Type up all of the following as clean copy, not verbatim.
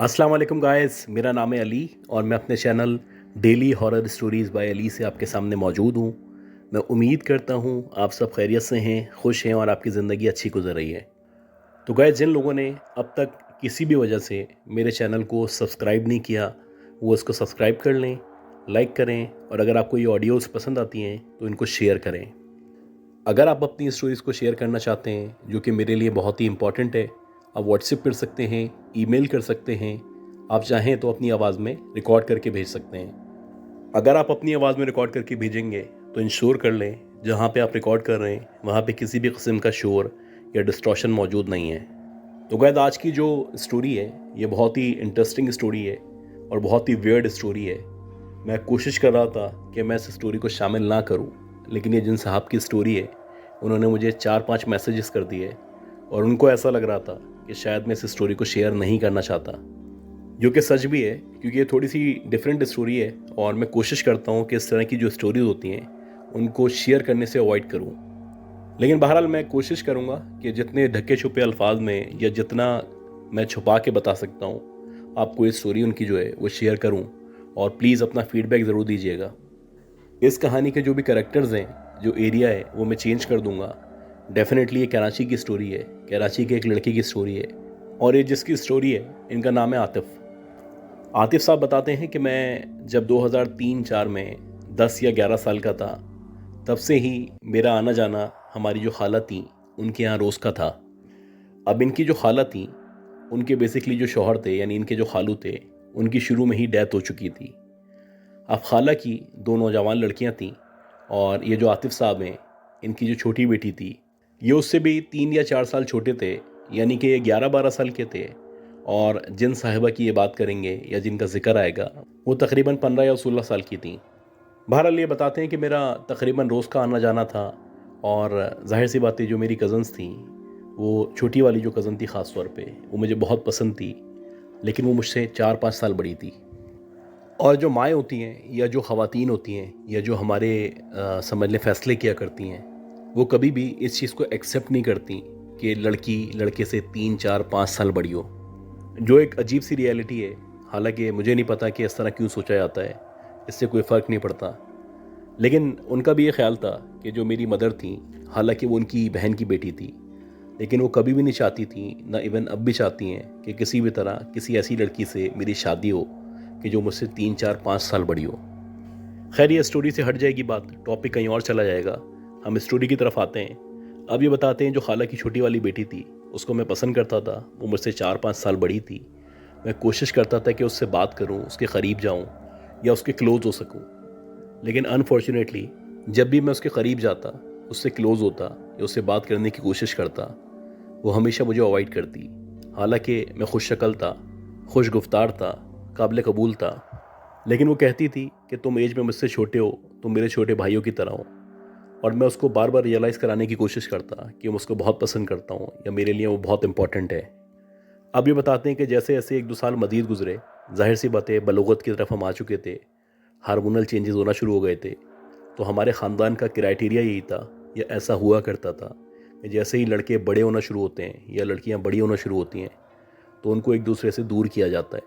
अस्सलाम वालेकुम गाइस, मेरा नाम है अली और मैं अपने channel daily horror stories by Ali से आपके सामने मौजूद हूँ। मैं उम्मीद करता हूँ आप सब खैरियत से हैं, खुश हैं और आपकी ज़िंदगी अच्छी गुजर रही है। तो गाइस, जिन लोगों ने अब तक किसी भी वजह से मेरे चैनल को सब्सक्राइब नहीं किया, वो इसको सब्सक्राइब कर लें, लाइक करें और अगर आपको ये ऑडियोज़ पसंद आती हैं तो इनको शेयर करें। अगर आप अपनी स्टोरीज़ को शेयर करना चाहते हैं, जो कि मेरे लिए बहुत ही इंपॉर्टेंट है, आप व्हाट्सएप कर सकते हैं, ईमेल कर सकते हैं। आप चाहें तो अपनी आवाज़ में रिकॉर्ड करके भेज सकते हैं। अगर आप अपनी आवाज़ में रिकॉर्ड करके भेजेंगे तो इंश्योर कर लें जहाँ पे आप रिकॉर्ड कर रहे हैं वहाँ पे किसी भी किस्म का शोर या डिस्टॉर्शन मौजूद नहीं है। तो गाइस, आज की जो स्टोरी है ये बहुत ही इंटरेस्टिंग स्टोरी है और बहुत ही वियर्ड स्टोरी है। मैं कोशिश कर रहा था कि मैं इस स्टोरी को शामिल ना करूं, लेकिन ये जिन साहब की स्टोरी है उन्होंने मुझे 4-5 मैसेजेस कर दिए और उनको ऐसा लग रहा था कि शायद मैं इस स्टोरी को शेयर नहीं करना चाहता, जो कि सच भी है क्योंकि ये थोड़ी सी डिफरेंट स्टोरी है और मैं कोशिश करता हूँ कि इस तरह की जो स्टोरीज होती हैं उनको शेयर करने से अवॉइड करूँ। लेकिन बहरहाल मैं कोशिश करूँगा कि जितने ढके छुपे अल्फाज में या जितना मैं छुपा के बता सकता हूँ आपको ये स्टोरी उनकी जो है वो शेयर करूँ और प्लीज़ अपना फीडबैक ज़रूर दीजिएगा। इस कहानी के जो भी कैरेक्टर्स हैं, जो एरिया है वो मैं चेंज कर दूंगा। डेफिनेटली ये कराची की स्टोरी है, कराची के एक लड़के की स्टोरी है और ये जिसकी स्टोरी है इनका नाम है आतिफ़। आतिफ़ साहब बताते हैं कि मैं जब 2003-4 में 10 या 11 साल का था तब से ही मेरा आना जाना हमारी जो खाला थी उनके यहाँ रोज़ का था। अब इनकी जो खाला थी उनके बेसिकली जो शौहर थे यानी इनके जो खालू थे उनकी शुरू में ही डेथ हो चुकी थी। अब खाला की 2 नौजवान लड़कियां थीं और ये जो आतिफ़ साहब हैं इनकी जो छोटी बेटी थी ये उससे भी 3 या 4 साल छोटे थे, यानी कि ये 11-12 साल के थे। और जिन साहिबा की ये बात करेंगे या जिनका जिक्र आएगा वो तकरीबन 15 या 16 साल की थी। बहरहाल ये बताते हैं कि मेरा तकरीबन रोज़ का आना जाना था और जाहिर सी बात है जो मेरी कज़न्स थी, वो छोटी वाली जो कज़न थी ख़ास तौर पे वो मुझे बहुत पसंद थी, लेकिन वो मुझसे 4-5 साल बड़ी थी। और जो माएँ होती हैं या जो ख़वातीन होती हैं या जो हमारे समझ लें फ़ैसले किया करती हैं, वो कभी भी इस चीज़ को एक्सेप्ट नहीं करती कि लड़की लड़के से 3-4-5 साल बड़ी हो, जो एक अजीब सी रियलिटी है। हालांकि मुझे नहीं पता कि इस तरह क्यों सोचा जाता है, इससे कोई फ़र्क नहीं पड़ता। लेकिन उनका भी ये ख्याल था कि जो मेरी मदर थी, हालांकि वो उनकी बहन की बेटी थी, लेकिन वो कभी भी नहीं चाहती थी, ना इवन अब भी चाहती हैं कि किसी भी तरह किसी ऐसी लड़की से मेरी शादी हो कि जो मुझसे 3-4-5 साल बड़ी हो। खैर, ये स्टोरी से हट जाएगी बात, टॉपिक कहीं और चला जाएगा। हम स्टोरी की तरफ आते हैं। अब ये बताते हैं जो खाला की छोटी वाली बेटी थी उसको मैं पसंद करता था। वो मुझसे 4-5 साल बड़ी थी। मैं कोशिश करता था कि उससे बात करूं, उसके करीब जाऊं या उसके क्लोज़ हो सकूं, लेकिन अनफॉर्चुनेटली जब भी मैं उसके करीब जाता, उससे क्लोज़ होता या उससे बात करने की कोशिश करता, वो हमेशा मुझे अवॉइड करती। हालांकि मैं खुश शक्ल था, खुश गुफ्तार था, काबिल कबूल था, लेकिन वो कहती थी कि तुम एज में मुझसे छोटे हो, तुम मेरे छोटे भाइयों की तरह हो। और मैं उसको बार बार रियलाइज़ कराने की कोशिश करता कि मैं उसको बहुत पसंद करता हूँ या मेरे लिए वो बहुत इंपॉर्टेंट है। अब ये बताते हैं कि जैसे जैसे 1-2 साल मज़ीद गुजरे, जाहिर सी बात है बलूगत की तरफ हम आ चुके थे, हार्मोनल चेंजेस होना शुरू हो गए थे। तो हमारे ख़ानदान का क्राइटेरिया यही था या ऐसा हुआ करता था कि जैसे ही लड़के बड़े होना शुरू होते हैं या लड़कियाँ बड़ी होना शुरू होती हैं तो उनको एक दूसरे से दूर किया जाता है,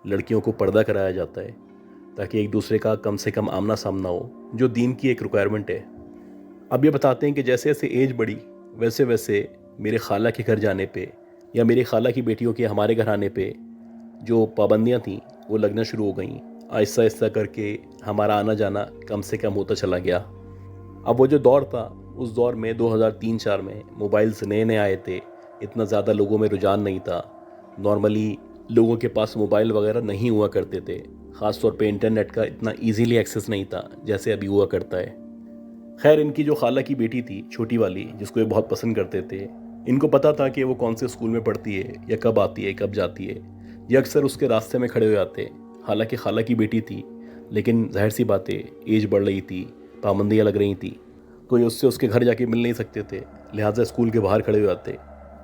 लड़कियों को पर्दा कराया जाता है ताकि एक दूसरे का कम से कम आमना सामना हो, जो दीन की एक रिक्वायरमेंट है। अब ये बताते हैं कि जैसे जैसे एज बढ़ी वैसे वैसे मेरे खाला के घर जाने पे या मेरी खाला की बेटियों के हमारे घर आने पे जो पाबंदियां थीं वो लगना शुरू हो गईं। आहिस्ता आहिस्ता करके हमारा आना जाना कम से कम होता चला गया। अब वो जो दौर था, उस दौर में 2003-4 में मोबाइल्स नए नए आए थे, इतना ज़्यादा लोगों में रुझान नहीं था। नॉर्मली लोगों के पास मोबाइल वगैरह नहीं हुआ करते थे, ख़ास तौर पे इंटरनेट का इतना इजीली एक्सेस नहीं था जैसे अभी हुआ करता है। खैर, इनकी जो खाला की बेटी थी छोटी वाली, जिसको ये बहुत पसंद करते थे, इनको पता था कि वो कौन से स्कूल में पढ़ती है या कब आती है कब जाती है। ये अक्सर उसके रास्ते में खड़े हो जाते। हालांकि खाला की बेटी थी, लेकिन जाहिर सी बात है एज बढ़ रही थी, पाबंदियाँ लग रही थी, तो ये उससे उसके घर जाके मिल नहीं सकते थे, लिहाजा स्कूल के बाहर खड़े हो जाते।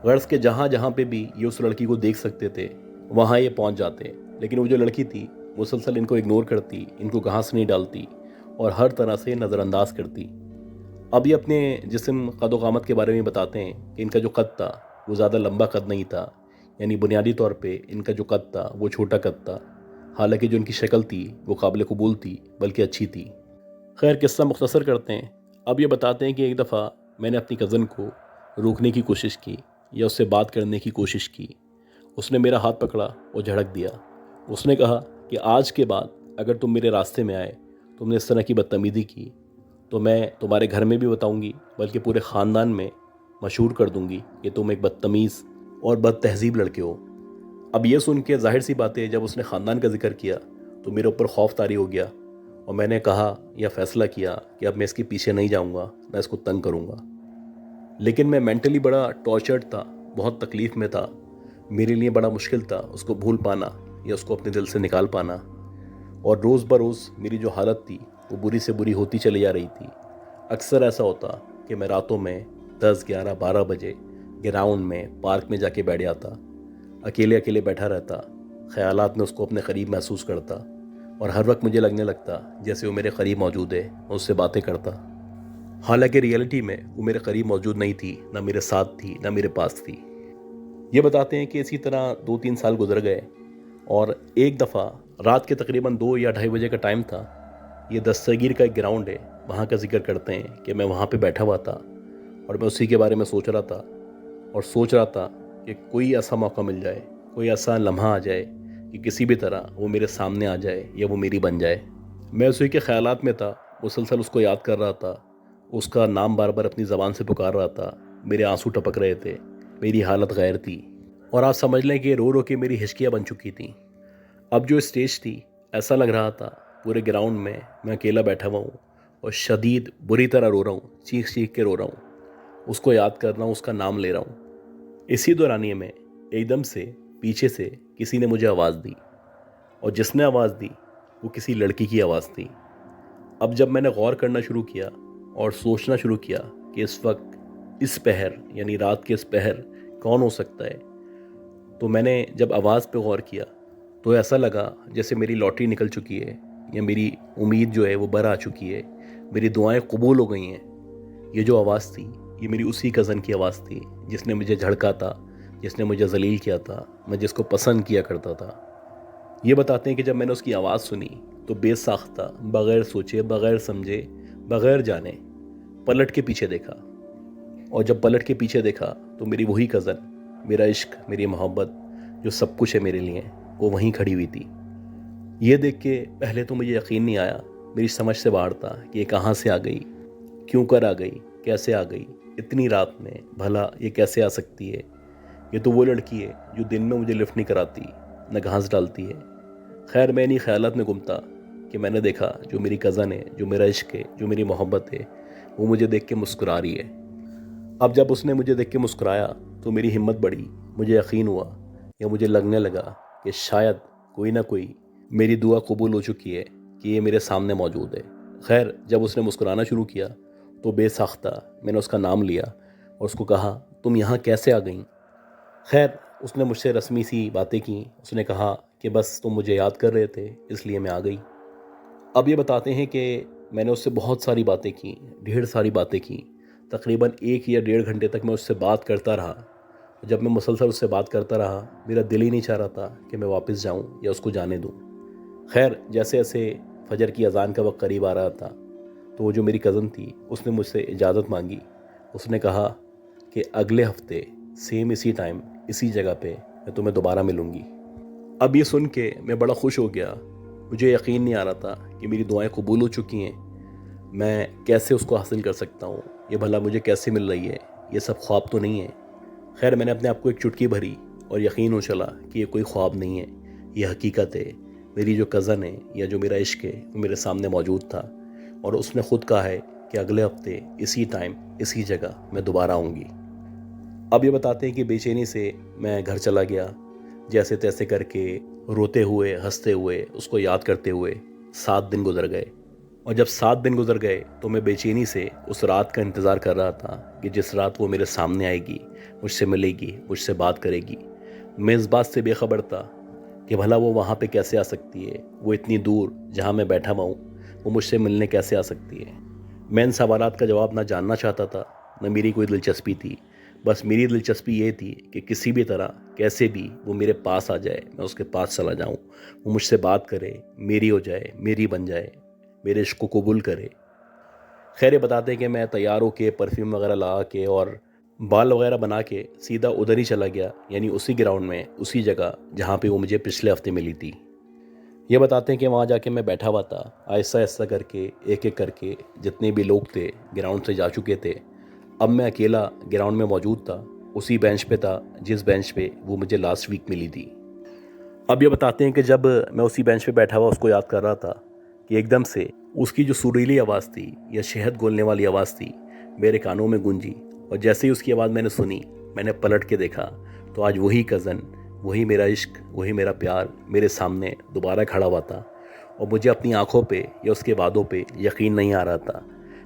गर्ल्स के जहाँ जहाँ पे भी ये उस लड़की को देख सकते थे वहाँ ये पहुँच जाते। लेकिन वो जो लड़की थी मुसलसल इनको इग्नोर करती, इनको घास नहीं डालती और हर तरह से नज़रअंदाज करती। अब ये अपने जिस्म कद-ओ-क़ामत के बारे में बताते हैं कि इनका जो कद था वो ज़्यादा लंबा कद नहीं था, यानी बुनियादी तौर पे इनका जो कद था वो छोटा कद था, हालांकि जो इनकी शक्ल थी वो काबिल कबूल थी, बल्कि अच्छी थी। खैर, किस्सा मुख्तसर करते हैं। अब ये बताते हैं कि एक दफ़ा मैंने अपनी कज़न को रोकने की कोशिश की या उससे बात करने की कोशिश की। उसने मेरा हाथ पकड़ा और झड़क दिया। उसने कहा कि आज के बाद अगर तुम मेरे रास्ते में आए, तुमने इस तरह की बदतमीज़ी की, तो मैं तुम्हारे घर में भी बताऊंगी, बल्कि पूरे ख़ानदान में मशहूर कर दूंगी कि तुम एक बदतमीज़ और बदतहज़ीब लड़के हो। अब ये सुन के ज़ाहिर सी बात है, जब उसने ख़ानदान का जिक्र किया तो मेरे ऊपर खौफ तारी हो गया और मैंने कहा या फ़ैसला किया कि अब मैं इसके पीछे नहीं जाऊंगा, मैं इसको तंग करूंगा। लेकिन मैं मेंटली बड़ा टॉर्चर्ड था, बहुत तकलीफ़ में था। मेरे लिए बड़ा मुश्किल था उसको भूल पाना या उसको अपने दिल से निकाल पाना। और रोज़ बरोज़ मेरी जो हालत थी वो बुरी से बुरी होती चली जा रही थी। अक्सर ऐसा होता कि मैं रातों में 10, 11, 12 बजे ग्राउंड में, पार्क में जाके बैठ जाता, अकेले अकेले बैठा रहता, ख़यालात में उसको अपने करीब महसूस करता और हर वक्त मुझे लगने लगता जैसे वो मेरे करीब मौजूद है, मैं उससे बातें करता। हालांकि रियलिटी में वो मेरे करीब मौजूद नहीं थी, ना मेरे साथ थी, ना मेरे पास थी। ये बताते हैं कि इसी तरह 2-3 साल गुजर गए और एक दफ़ा रात के तकरीबन 2 या 2:30 बजे का टाइम था। ये दस्तगीर का एक ग्राउंड है, वहाँ का जिक्र करते हैं कि मैं वहाँ पे बैठा हुआ था और मैं उसी के बारे में सोच रहा था और सोच रहा था कि कोई ऐसा मौका मिल जाए, कोई ऐसा लम्हा आ जाए कि किसी भी तरह वो मेरे सामने आ जाए या वो मेरी बन जाए। मैं उसी के ख़यालात में था, मुसलसल उसको याद कर रहा था, उसका नाम बार बार अपनी ज़बान से पुकार रहा था। मेरे आंसू टपक रहे थे, मेरी हालत गैर थी और आप समझ लें कि रो रो के मेरी हिचकियाँ बन चुकी थी। अब जो स्टेज थी, ऐसा लग रहा था पूरे ग्राउंड में मैं अकेला बैठा हुआ हूँ और शदीद बुरी तरह रो रहा हूँ, चीख चीख के रो रहा हूँ, उसको याद कर रहा हूँ, उसका नाम ले रहा हूँ। इसी दौरानिए में एकदम से पीछे से किसी ने मुझे आवाज़ दी और जिसने आवाज़ दी वो किसी लड़की की आवाज़ थी। अब जब मैंने गौर करना शुरू किया और सोचना शुरू किया कि इस वक्त इस पहर, यानी रात के इस पहर, कौन हो सकता है, तो मैंने जब आवाज़ पे गौर किया तो ऐसा लगा जैसे मेरी लॉटरी निकल चुकी है या मेरी उम्मीद जो है वो बर आ चुकी है, मेरी दुआएं कबूल हो गई हैं। ये जो आवाज़ थी ये मेरी उसी कज़न की आवाज़ थी जिसने मुझे झड़का था, जिसने मुझे जलील किया था, मैं जिसको पसंद किया करता था। ये बताते हैं कि जब मैंने उसकी आवाज़ सुनी तो बेसाख्ता, बग़ैर सोचे, बग़ैर समझे, बग़ैर जाने पलट के पीछे देखा और जब पलट के पीछे देखा तो मेरी वही कज़न, मेरा इश्क, मेरी मोहब्बत, जो सब कुछ है मेरे लिए, वो वहीं खड़ी हुई थी। ये देख के पहले तो मुझे यकीन नहीं आया, मेरी समझ से बाहर था कि ये कहाँ से आ गई, क्यों कर आ गई, कैसे आ गई, इतनी रात में भला ये कैसे आ सकती है। ये तो वो लड़की है जो दिन में मुझे लिफ्ट नहीं कराती, न घास डालती है। खैर, मैं इन्हीं ख्यालात में गुम था कि मैंने देखा जो मेरी कज़न है, जो मेरा इश्क है, जो मेरी मोहब्बत है, वो मुझे देख के मुस्कुरा रही है। अब जब उसने मुझे देख के मुस्कुराया तो मेरी हिम्मत बढ़ी, मुझे यकीन हुआ या मुझे लगने लगा कि शायद कोई ना कोई मेरी दुआ कबूल हो चुकी है कि ये मेरे सामने मौजूद है। खैर, जब उसने मुस्कुराना शुरू किया तो बेसाख्ता मैंने उसका नाम लिया और उसको कहा, तुम यहाँ कैसे आ गई। खैर, उसने मुझसे रस्मी सी बातें की। उसने कहा कि बस तुम मुझे याद कर रहे थे इसलिए मैं आ गई। अब ये बताते हैं कि मैंने उससे बहुत सारी बातें की, ढेर सारी बातें की। तकरीबन 1 या 1.5 घंटे तक मैं उससे बात करता रहा। जब मैं मुसलसल उससे बात करता रहा, मेरा दिल ही नहीं चाह रहा था कि मैं वापस जाऊं या उसको जाने दूं। खैर, जैसे जैसे फजर की अजान का वक्त करीब आ रहा था तो वो जो मेरी कज़न थी उसने मुझसे इजाज़त मांगी। उसने कहा कि अगले हफ्ते सेम इसी टाइम, इसी जगह पे मैं तुम्हें दोबारा मिलूँगी। अब ये सुन के मैं बड़ा खुश हो गया। मुझे यकीन नहीं आ रहा था कि मेरी दुआएं कबूल हो चुकी हैं। मैं कैसे उसको हासिल कर सकता हूँ, ये भला मुझे कैसे मिल रही है, ये सब ख्वाब तो नहीं है। खैर, मैंने अपने आप को एक चुटकी भरी और यकीन हो चला कि ये कोई ख्वाब नहीं है, ये हकीकत है। मेरी जो कज़न है या जो मेरा इश्क है वो मेरे सामने मौजूद था और उसने ख़ुद कहा है कि अगले हफ्ते इसी टाइम, इसी जगह मैं दोबारा आऊँगी। अब ये बताते हैं कि बेचैनी से मैं घर चला गया, जैसे तैसे करके, रोते हुए, हंसते हुए, उसको याद करते हुए 7 दिन गुजर गए। और जब 7 दिन गुजर गए तो मैं बेचैनी से उस रात का इंतज़ार कर रहा था कि जिस रात वो मेरे सामने आएगी, मुझसे मिलेगी, मुझसे बात करेगी। मैं इस बात से बेखबर था कि भला वो वहाँ पे कैसे आ सकती है, वो इतनी दूर जहाँ मैं बैठा हुआ हूँ, वो मुझसे मिलने कैसे आ सकती है। मैं इन सवालात का जवाब ना जानना चाहता था, न मेरी कोई दिलचस्पी थी। بس میری دلچسپی یہ تھی کہ کسی بھی طرح کیسے بھی وہ میرے پاس آ جائے، میں اس کے پاس چلا جاؤں، وہ مجھ سے بات کرے، میری ہو جائے، میری بن جائے، میرے عشق کو قبول کرے۔ خیر یہ بتاتے ہیں کہ میں تیار ہو کے پرفیوم وغیرہ لگا کے اور بال وغیرہ بنا کے سیدھا ادھر ہی چلا گیا، یعنی اسی گراؤنڈ میں، اسی جگہ جہاں پہ وہ مجھے پچھلے ہفتے ملی تھی۔ یہ بتاتے ہیں کہ وہاں جا کے میں بیٹھا ہوا تھا، آہستہ آہستہ کر کے ایک ایک کر کے جتنے بھی لوگ تھے گراؤنڈ سے جا چکے تھے، اب میں اکیلا گراؤنڈ میں موجود تھا، اسی بینچ پہ تھا جس بینچ پہ وہ مجھے لاسٹ ویک ملی تھی۔ اب یہ بتاتے ہیں کہ جب میں اسی بینچ پہ بیٹھا ہوا اس کو یاد کر رہا تھا کہ ایک دم سے اس کی جو سریلی آواز تھی یا شہد گھولنے والی آواز تھی میرے کانوں میں گونجی، اور جیسے ہی اس کی آواز میں نے سنی، میں نے پلٹ کے دیکھا تو آج وہی کزن، وہی میرا عشق، وہی میرا پیار میرے سامنے دوبارہ کھڑا ہوا تھا، اور مجھے اپنی آنکھوں پہ یا اس کے وعدوں پہ یقین نہیں آ رہا تھا۔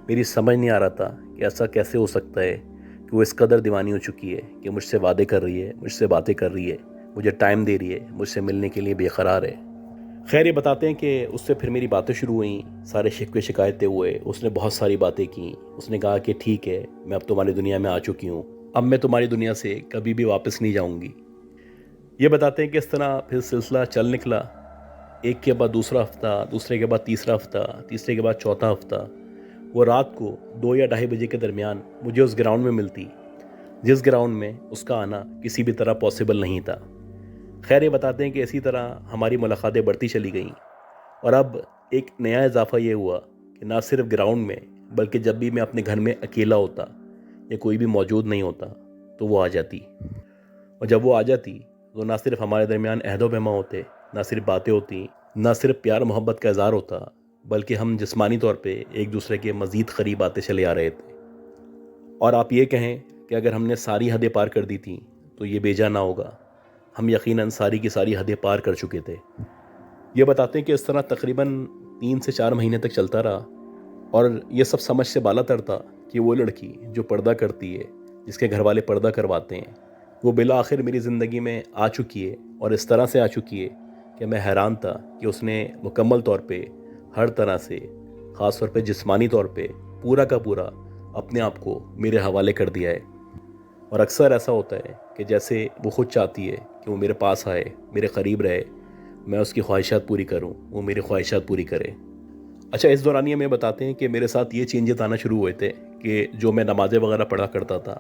میری سمجھ نہیں آ رہا تھا کہ ایسا کیسے ہو سکتا ہے کہ وہ اس قدر دیوانی ہو چکی ہے کہ مجھ سے وعدے کر رہی ہے، مجھ سے باتیں کر رہی ہے، مجھے ٹائم دے رہی ہے، مجھ سے ملنے کے لیے بے قرار ہے۔ خیر یہ بتاتے ہیں کہ اس سے پھر میری باتیں شروع ہوئیں، سارے شکوے شکایتیں ہوئے، اس نے بہت ساری باتیں کیں، اس نے کہا کہ ٹھیک ہے میں اب تمہاری دنیا میں آ چکی ہوں، اب میں تمہاری دنیا سے کبھی بھی واپس نہیں جاؤں گی۔ یہ بتاتے ہیں کہ اس طرح پھر سلسلہ چل نکلا، ایک کے بعد دوسرا ہفتہ، دوسرے کے بعد تیسرا ہفتہ، تیسرے کے بعد چوتھا ہفتہ۔ وہ رات کو 2 یا 2:30 بجے کے درمیان مجھے اس گراؤنڈ میں ملتی جس گراؤنڈ میں اس کا آنا کسی بھی طرح پاسبل نہیں تھا۔ خیر یہ بتاتے ہیں کہ اسی طرح ہماری ملاقاتیں بڑھتی چلی گئیں، اور اب ایک نیا اضافہ یہ ہوا کہ نہ صرف گراؤنڈ میں بلکہ جب بھی میں اپنے گھر میں اکیلا ہوتا یا کوئی بھی موجود نہیں ہوتا تو وہ آ جاتی، اور جب وہ آ جاتی تو نہ صرف ہمارے درمیان عہد و پیمان ہوتے، نہ صرف باتیں ہوتی، نہ صرف پیار محبت کا اظہار ہوتا، بلکہ ہم جسمانی طور پہ ایک دوسرے کے مزید قریب آتے چلے آ رہے تھے۔ اور آپ یہ کہیں کہ اگر ہم نے ساری حدیں پار کر دی تھیں تو یہ بے جا نہ ہوگا، ہم یقیناً ساری کی ساری حدیں پار کر چکے تھے۔ یہ بتاتے ہیں کہ اس طرح تقریباً 3 سے 4 مہینے تک چلتا رہا، اور یہ سب سمجھ سے بالا تر تھا کہ وہ لڑکی جو پردہ کرتی ہے، جس کے گھر والے پردہ کرواتے ہیں، وہ بالآخر میری زندگی میں آ چکی ہے، اور اس طرح سے آ چکی ہے کہ میں حیران تھا کہ اس نے مکمل طور پہ ہر طرح سے، خاص طور پہ جسمانی طور پہ پورا کا پورا اپنے آپ کو میرے حوالے کر دیا ہے۔ اور اکثر ایسا ہوتا ہے کہ جیسے وہ خود چاہتی ہے کہ وہ میرے پاس آئے، میرے قریب رہے، میں اس کی خواہشات پوری کروں، وہ میری خواہشات پوری کرے۔ اچھا اس دورانیے میں بتاتے ہیں کہ میرے ساتھ یہ چینجز آنا شروع ہوئے تھے کہ جو میں نمازیں وغیرہ پڑھا کرتا تھا،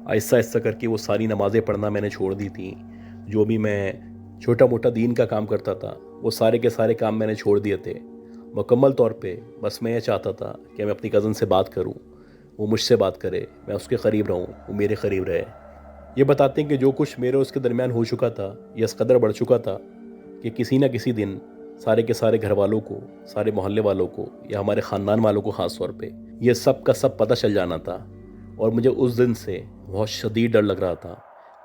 آہستہ آہستہ کر کے وہ ساری نمازیں پڑھنا میں نے چھوڑ دی تھیں۔ جو بھی میں چھوٹا موٹا دین کا کام کرتا تھا وہ سارے کے سارے کام میں نے چھوڑ دیے تھے۔ مکمل طور پہ بس میں یہ چاہتا تھا کہ میں اپنی کزن سے بات کروں، وہ مجھ سے بات کرے، میں اس کے قریب رہوں، وہ میرے قریب رہے۔ یہ بتاتے ہیں کہ جو کچھ میرے اس کے درمیان ہو چکا تھا یہ اس قدر بڑھ چکا تھا کہ کسی نہ کسی دن سارے کے سارے گھر والوں کو، سارے محلے والوں کو، یا ہمارے خاندان والوں کو خاص طور پہ یہ سب کا سب پتہ چل جانا تھا۔ اور مجھے اس دن سے بہت شدید ڈر لگ رہا تھا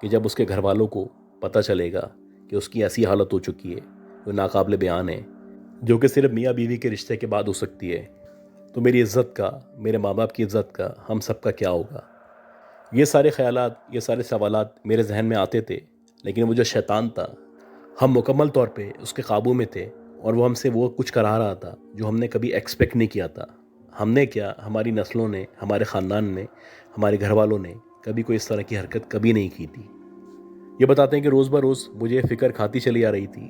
کہ جب اس کے گھر والوں کو پتہ چلے گا کہ اس کی ایسی حالت ہو چکی ہے جو ناقابل بیان ہے، جو کہ صرف میاں بیوی کے رشتے کے بعد ہو سکتی ہے، تو میری عزت کا، میرے ماں باپ کی عزت کا، ہم سب کا کیا ہوگا؟ یہ سارے خیالات، یہ سارے سوالات میرے ذہن میں آتے تھے، لیکن وہ جو شیطان تھا، ہم مکمل طور پہ اس کے قابو میں تھے، اور وہ ہم سے وہ کچھ کرا رہا تھا جو ہم نے کبھی ایکسپیکٹ نہیں کیا تھا۔ ہم نے کیا، ہماری نسلوں نے، ہمارے خاندان نے، ہمارے گھر والوں نے کبھی کوئی اس طرح کی حرکت کبھی نہیں کی تھی۔ یہ بتاتے ہیں کہ روز بروز مجھے فکر کھاتی چلی آ رہی تھی،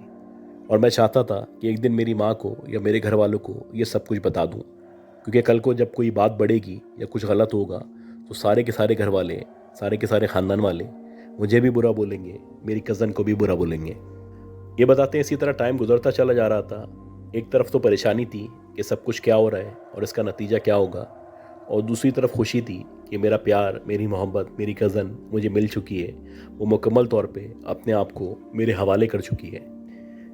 اور میں چاہتا تھا کہ ایک دن میری ماں کو یا میرے گھر والوں کو یہ سب کچھ بتا دوں، کیونکہ کل کو جب کوئی بات بڑھے گی یا کچھ غلط ہوگا تو سارے کے سارے گھر والے، سارے کے سارے خاندان والے مجھے بھی برا بولیں گے، میری کزن کو بھی برا بولیں گے۔ یہ بتاتے ہیں اسی طرح ٹائم گزرتا چلا جا رہا تھا۔ ایک طرف تو پریشانی تھی کہ سب کچھ کیا ہو رہا ہے اور اس کا نتیجہ کیا ہوگا، اور دوسری طرف خوشی تھی کہ میرا پیار، میری محبت، میری کزن مجھے مل چکی ہے، وہ مکمل طور پہ اپنے آپ کو میرے حوالے کر چکی ہے۔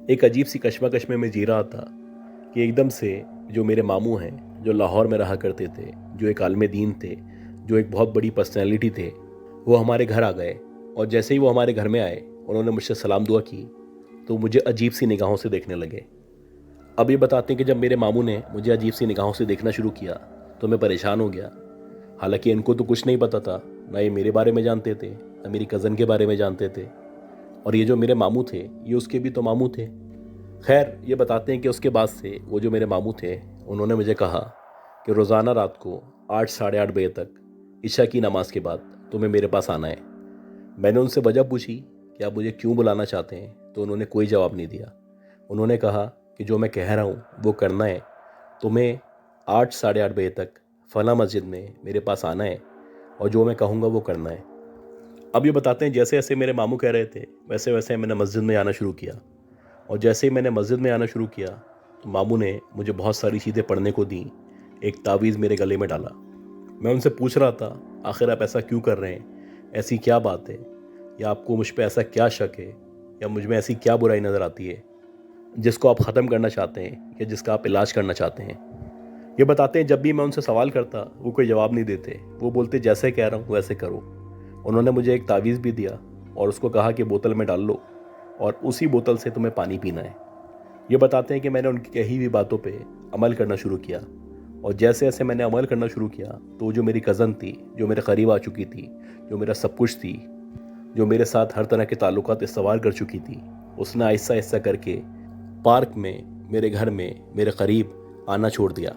ایک عجیب سی کشمکش میں جی رہا تھا کہ ایک دم سے جو میرے ماموں ہیں، جو لاہور میں رہا کرتے تھے، جو ایک عالم دین تھے، جو ایک بہت بڑی پرسنالٹی تھے، وہ ہمارے گھر آ گئے، اور جیسے ہی وہ ہمارے گھر میں آئے انہوں نے مجھ سے سلام دعا کی تو مجھے عجیب سی نگاہوں سے دیکھنے لگے۔ اب یہ بتاتے ہیں کہ جب میرے ماموں نے مجھے عجیب سی نگاہوں سے دیکھنا شروع کیا تو میں پریشان ہو گیا، حالانکہ ان کو تو کچھ نہیں پتا تھا، نہ یہ میرے بارے میں جانتے تھے، نہ میری کزن کے بارے میں جانتے تھے، اور یہ جو میرے ماموں تھے یہ اس کے بھی تو ماموں تھے۔ خیر یہ بتاتے ہیں کہ اس کے بعد سے وہ جو میرے ماموں تھے انہوں نے مجھے کہا کہ روزانہ رات کو 8 ساڑھے 8 بجے تک عشاء کی نماز کے بعد तुम्हें मेरे पास आना है। मैंने उनसे वजह पूछी कि आप मुझे क्यों बुलाना चाहते हैं, तो उन्होंने कोई जवाब नहीं दिया। उन्होंने कहा कि जो मैं कह रहा हूँ वो करना है, तुम्हें 8 साढ़े 8 बजे तक फला मस्जिद में मेरे पास आना है और जो मैं कहूँगा वो करना है। अब ये बताते हैं, जैसे जैसे मेरे मामू कह रहे थे वैसे वैसे मैंने मस्जिद में आना शुरू किया। और जैसे ही मैंने मस्जिद में आना शुरू किया तो मामू ने मुझे बहुत सारी चीज़ें पढ़ने को दी, एक तावीज़ मेरे गले में डाला। मैं उनसे पूछ रहा था, आखिर आप ऐसा क्यों कर रहे हैं, ऐसी क्या बात है, या आपको मुझ पर ऐसा क्या शक है, या मुझ में ऐसी क्या बुराई नज़र आती है जिसको आप ख़त्म करना चाहते हैं या जिसका आप इलाज करना चाहते हैं। ये बताते हैं, जब भी मैं उनसे सवाल करता वो कोई जवाब नहीं देते। वो बोलते जैसे कह रहा हूँ वैसे करो। उन्होंने मुझे एक तावीज़ भी दिया और उसको कहा कि बोतल में डाल लो और उसी बोतल से तुम्हें पानी पीना है। ये बताते हैं कि मैंने उनकी कही हुई बातों पे अमल करना शुरू किया। और जैसे जैसे मैंने अमल करना शुरू किया तो जो मेरी कज़न थी, जो मेरे करीब आ चुकी थी, जो मेरा सब कुछ थी, जो मेरे साथ हर तरह के ताल्लुकात इस्तवार कर चुकी थी, उसने आहिस्ता आहिस्ता करके पार्क में, मेरे घर में, मेरे करीब आना छोड़ दिया।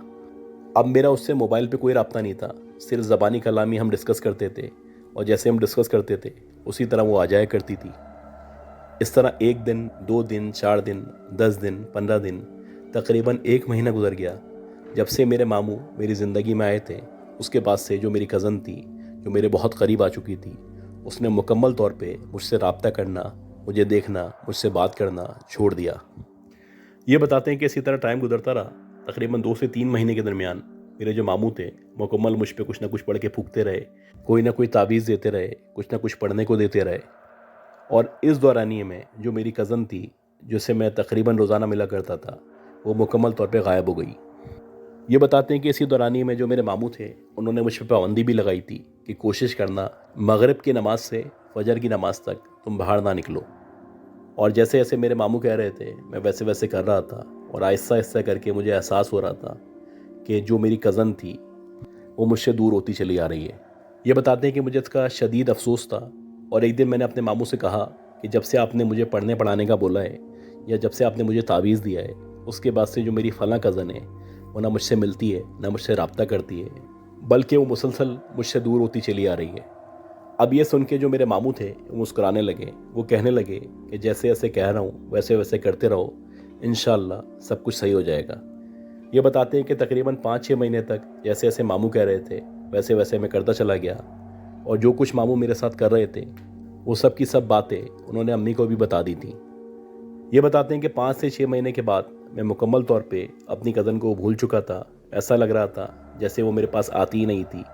अब मेरा उससे मोबाइल पे कोई रब्ता नहीं था, सिर्फ ज़बानी कलामी हम डिस्कस करते थे और जैसे हम डिस्कस करते थे उसी तरह वो आ जाया करती थी। इस तरह 1 दिन, 2 दिन, 4 दिन, 10 दिन, 15 दिन, तकरीबन 1 महीना गुजर गया जब से मेरे मामू मेरी ज़िंदगी में आए थे। उसके बाद से जो मेरी कज़न थी, जो मेरे बहुत करीब आ चुकी थी, उसने मुकम्मल तौर पे मुझसे रब्ता करना, मुझे देखना, मुझसे बात करना छोड़ दिया। ये बताते हैं कि इसी तरह टाइम गुजरता रहा। तकरीबन 2 से 3 महीने के दरमियान मेरे जो मामू थे मुकम्मल मुझ पे कुछ ना कुछ पढ़ के फूकते रहे, कोई ना कोई तावीज़ देते रहे, कुछ ना कुछ पढ़ने को देते रहे। और इस दौरानिए में जो मेरी कज़न थी, जिससे मैं तकरीबन रोज़ाना मिला करता था, वो मुकम्मल तौर पे गायब हो गई। ये बताते हैं कि इसी दौरानिए में जो मेरे मामू थे उन्होंने मुझ पर पाबंदी भी लगाई थी कि कोशिश करना मगरिब की नमाज से फजर की नमाज तक तुम बाहर ना निकलो। और जैसे जैसे मेरे मामू कह रहे थे मैं वैसे वैसे कर रहा था और आहिस्ता आहिस्ता करके मुझे एहसास हो रहा था कि जो मेरी कज़न थी वो मुझसे दूर होती चली आ रही है। ये बताते हैं कि मुझे इसका शदीद अफसोस था। और एक दिन मैंने अपने मामू से कहा कि जब से आपने मुझे पढ़ने पढ़ाने का बोला है या जब से आपने मुझे तावीज़ दिया है, उसके बाद से जो मेरी फ़लाँ कज़न है वो ना मुझसे मिलती है, ना मुझसे रब्ता करती है, बल्कि वो मुसलसल मुझसे दूर होती चली आ रही है। अब ये सुन के जो मेरे मामू थे वो मुस्कुराने लगे। वो कहने लगे कि जैसे जैसे कह रहा हूँ वैसे वैसे करते रहो, इंशाअल्लाह सब कुछ सही हो जाएगा। ये बताते हैं कि तकरीबन 5-6 महीने तक जैसे जैसे मामू कह रहे थे वैसे वैसे मैं करता चला गया। और जो कुछ मामू मेरे साथ कर रहे थे वो सब की सब बातें उन्होंने अम्मी को भी बता दी थी। ये बताते हैं कि 5 से 6 महीने के बाद मैं मुकम्मल तौर पे अपनी कज़न को भूल चुका था। ऐसा लग रहा था जैसे वो मेरे पास आती ही नहीं थी।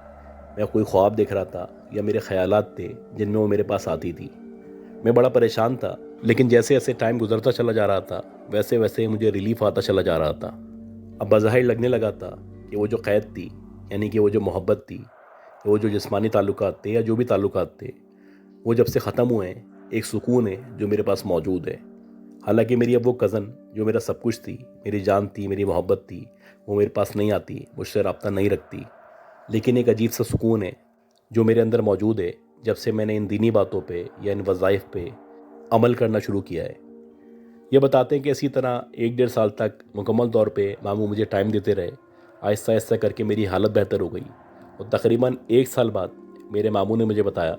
मैं कोई ख्वाब देख रहा था या मेरे ख़यालात थे जिनमें वो मेरे पास आती थी। मैं बड़ा परेशान था, लेकिन जैसे जैसे टाइम गुजरता चला जा रहा था वैसे वैसे मुझे रिलीफ आता चला जा रहा था। अब बज़ाहिर लगने लगा था कि वो जो क़ैद थी, यानी कि वो जो मोहब्बत थी, वो जो जिस्मानी ताल्लुकात थे या जो भी ताल्लुकात थे, वो जब से ख़त्म हुए हैं, एक सुकून है जो मेरे पास मौजूद है। हालांकि मेरी अब वो कज़न जो मेरा सब कुछ थी, मेरी जान थी, मेरी मोहब्बत थी, वो मेरे पास नहीं आती, मुझसे रब्ता नहीं रखती, लेकिन एक अजीब सा सुकून है जो मेरे अंदर मौजूद है जब से मैंने इन दीनी बातों पे या इन वज़ाइफ पे अमल करना शुरू किया है। ये बताते हैं कि इसी तरह 1-1.5 साल तक मुकम्मल तौर पे मामू मुझे टाइम देते रहे। आहिस्ता आहिस्ता करके मेरी हालत बेहतर हो गई और तकरीबन 1 साल बाद मेरे मामू ने मुझे बताया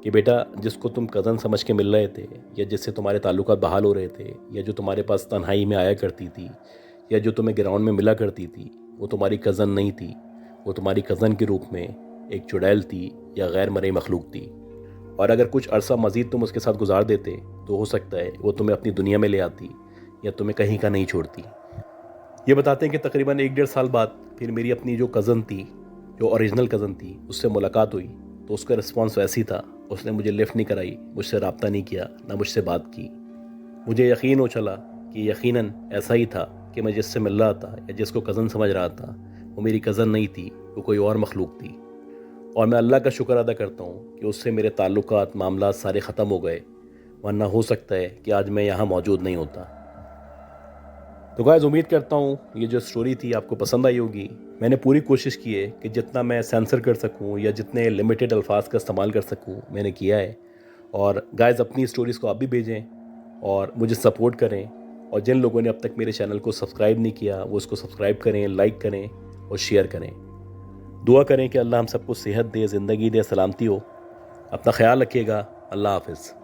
कि बेटा, जिसको तुम कज़न समझ के मिल रहे थे या जिससे तुम्हारे ताल्लुकात बहाल हो रहे थे या जो तुम्हारे पास तन्हाई में आया करती थी या जो तुम्हें ग्राउंड में मिला करती थी, वो तुम्हारी कज़न नहीं थी। वो तुम्हारी कज़न के रूप में एक चुड़ैल थी या गैर मरई मखलूक थी। और अगर कुछ अरसा मज़ीद तुम उसके साथ गुजार देते तो हो सकता है वो तुम्हें अपनी दुनिया में ले आती या तुम्हें कहीं का नहीं छोड़ती। ये बताते हैं कि तकरीबन 1-1.5 साल बाद फिर मेरी अपनी जो कज़न थी, जो ओरिजिनल कज़न थी, उससे मुलाकात हुई तो उसका रिस्पॉन्स वैसी था। उसने मुझे लिफ्ट नहीं कराई, मुझसे रब्ता नहीं किया, ना मुझसे बात की। मुझे यकीन हो चला कि यकीनन ऐसा ही था कि मैं जिससे मिल रहा था या जिसको कज़न समझ रहा था वो मेरी कज़न नहीं थी, वो कोई और मखलूक थी। और मैं अल्लाह का शुक्र अदा करता हूँ कि उससे मेरे ताल्लुकात, मामलात सारे ख़त्म हो गए, वरना हो सकता है कि आज मैं यहाँ मौजूद नहीं होता। तो गाइस, उम्मीद करता हूँ ये जो स्टोरी थी आपको पसंद आई होगी। मैंने पूरी कोशिश की है कि जितना मैं सेंसर कर सकूँ या जितने लिमिटेड अल्फाज का इस्तेमाल कर सकूँ मैंने किया है। और गाइस, अपनी स्टोरीज़ को आप भी भेजें और मुझे सपोर्ट करें। और जिन लोगों ने अब तक मेरे चैनल को सब्सक्राइब नहीं किया वो उसको सब्सक्राइब करें, लाइक करें और शेयर करें। दुआ करें कि अल्लाह हम सबको सेहत दे, ज़िंदगी दे, सलामती हो। اپنا خیال رکھیے گا. اللہ حافظ.